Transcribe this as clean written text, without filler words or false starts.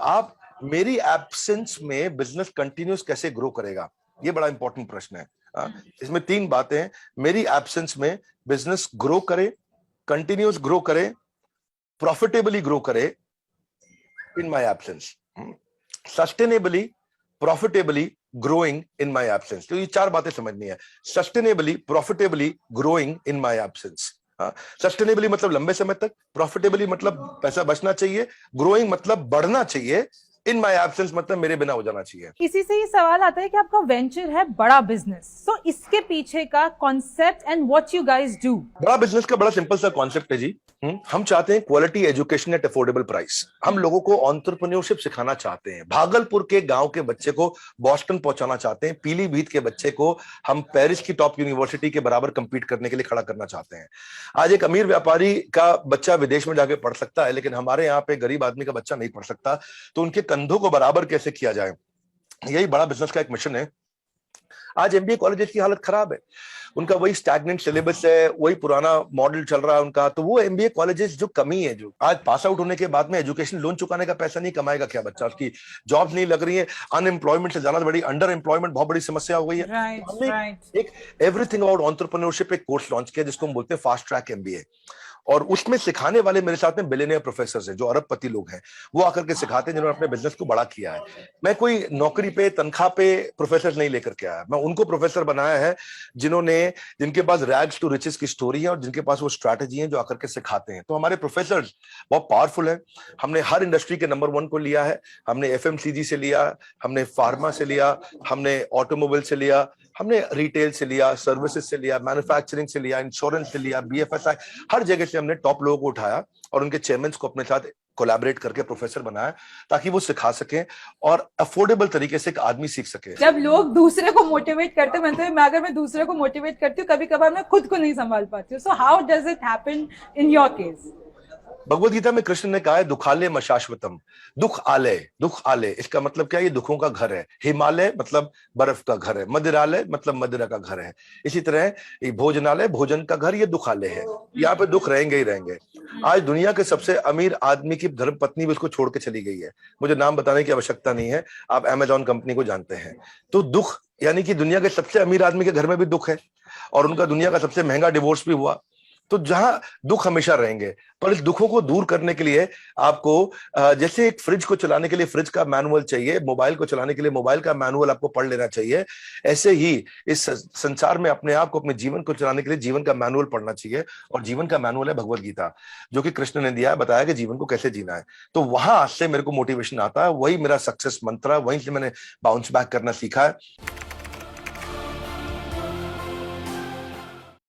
आप मेरी एब्सेंस में बिजनेस कंटिन्यूस कैसे ग्रो करेगा, ये बड़ा इंपॉर्टेंट प्रश्न है। इसमें 3 बातें हैं। मेरी एब्सेंस में बिजनेस ग्रो करे, कंटिन्यूस ग्रो करे, प्रॉफिटेबली ग्रो करे in my absence, sustainably, profitably growing in my absence. तो ये 4 बातें समझनी है। Sustainably, profitably growing in my absence. Sustainably मतलब लंबे समय तक, प्रॉफिटेबली मतलब पैसा बचना चाहिए, ग्रोइंग मतलब बढ़ना चाहिए, इन माय एब्सेंस मतलब मेरे बिना हो जाना चाहिए। इसी से ये सवाल आता है कि आपका वेंचर है बड़ा बिजनेस, तो इसके पीछे का concept and what you guys do. बड़ा बिजनेस का बड़ा सिंपल सा कॉन्सेप्ट है जी। हम चाहते हैं quality education at affordable price. हम लोगों को एंटरप्रेन्योरशिप सिखाना चाहते हैं। भागलपुर के गांव के बच्चे को बोस्टन पहुंचाना चाहते हैं। पीलीभीत के बच्चे को हम पेरिस की टॉप यूनिवर्सिटी के बराबर कंपीट करने के लिए खड़ा करना चाहते हैं। आज एक अमीर व्यापारी का बच्चा विदेश में जाके पढ़ सकता है, लेकिन हमारे यहाँ पे गरीब आदमी का बच्चा नहीं पढ़ सकता। तो उनके कंधों को बराबर कैसे किया जाए, यही बड़ा बिजनेस का एक मिशन है। आज एमबीए कॉलेजेस की हालत खराब है, उनका वही स्टैग्नेंट सिलेबस है, वही पुराना मॉडल चल रहा है उनका। तो वो एमबीए कॉलेजेस जो कमी है, जो आज पास आउट होने के बाद में एजुकेशन लोन चुकाने का पैसा नहीं कमाएगा क्या बच्चा, उसकी जॉब्स नहीं लग रही है, अनएम्प्लॉयमेंट से ज्यादा बड़ी अंडर एम्प्लॉयमेंट बहुत बड़ी समस्या हो गई है। हमने एक एवरीथिंग अबाउट एंटरप्रेन्योरशिप एक कोर्स लॉन्च किया जिसको हम बोलते हैं फास्ट ट्रैक एमबीए, और उसमें सिखाने वाले मेरे साथ में बिलियनियर प्रोफेसर हैं, जो अरबपति लोग हैं। वो आकर के सिखाते हैं जिन्होंने अपने बिजनेस को बड़ा किया है। मैं कोई नौकरी पे तनख्वाह पे प्रोफेसर नहीं लेकर के आया, मैं उनको प्रोफेसर बनाया है जिनके पास रैग्स टू रिचेस की स्टोरी है और जिनके पास वो स्ट्रैटेजी है जो आकर के सिखाते हैं। तो हमारे प्रोफेसर बहुत पावरफुल है। हमने हर इंडस्ट्री के नंबर 1 को लिया है। हमने एफएमसीजी से लिया, हमने फार्मा से लिया, हमने ऑटोमोबाइल से लिया, हमने रिटेल से लिया, सर्विसेज से लिया, मैन्युफैक्चरिंग से लिया, इंश्योरेंस से लिया, बीएफएसआई, हर जगह से हमने टॉप लोगों को उठाया और उनके चेयरमैन को अपने साथ कोलैबोरेट करके प्रोफेसर बनाया ताकि वो सिखा सके और अफोर्डेबल तरीके से एक आदमी सीख सके। जब लोग दूसरे को मोटिवेट करते हैं, अगर मैं दूसरे को मोटिवेट करती हूँ, कभी कभार मैं खुद को नहीं संभाल पाती हूँ। So how does it happen in your case? Bhagavad Gita में कृष्ण ने कहा है दुखालय मशाश्वतम, दुख आलय। दुख आलय इसका मतलब क्या है? ये दुखों का घर है। हिमालय मतलब बर्फ का घर है, मदिरालय मतलब मदिरा का घर है। इसी तरह ये भोजनालय भोजन का घर, ये दुखालय है। यहाँ पे दुख रहेंगे ही रहेंगे। आज दुनिया के सबसे अमीर आदमी की धर्मपत्नी भी उसको छोड़ के चली गई है। मुझे नाम बताने की आवश्यकता नहीं है, आप अमेजॉन कंपनी को जानते हैं। तो दुख यानी कि दुनिया के सबसे अमीर आदमी के घर में भी दुख है और उनका दुनिया का सबसे महंगा डिवोर्स भी हुआ। तो जहां दुख हमेशा रहेंगे, पर इस दुखों को दूर करने के लिए आपको जैसे एक फ्रिज को चलाने के लिए फ्रिज का मैनुअल चाहिए, मोबाइल को चलाने के लिए मोबाइल का मैनुअल आपको पढ़ लेना चाहिए, ऐसे ही इस संसार में अपने आप को, अपने जीवन को चलाने के लिए जीवन का मैनुअल पढ़ना चाहिए। और जीवन का मैनुअल है भगवद गीता, जो कि कृष्ण ने दिया है, बताया कि जीवन को कैसे जीना है। तो वहां से मेरे को मोटिवेशन आता है, वही मेरा सक्सेस मंत्र है, वहीं से मैंने बाउंस बैक करना सीखा है।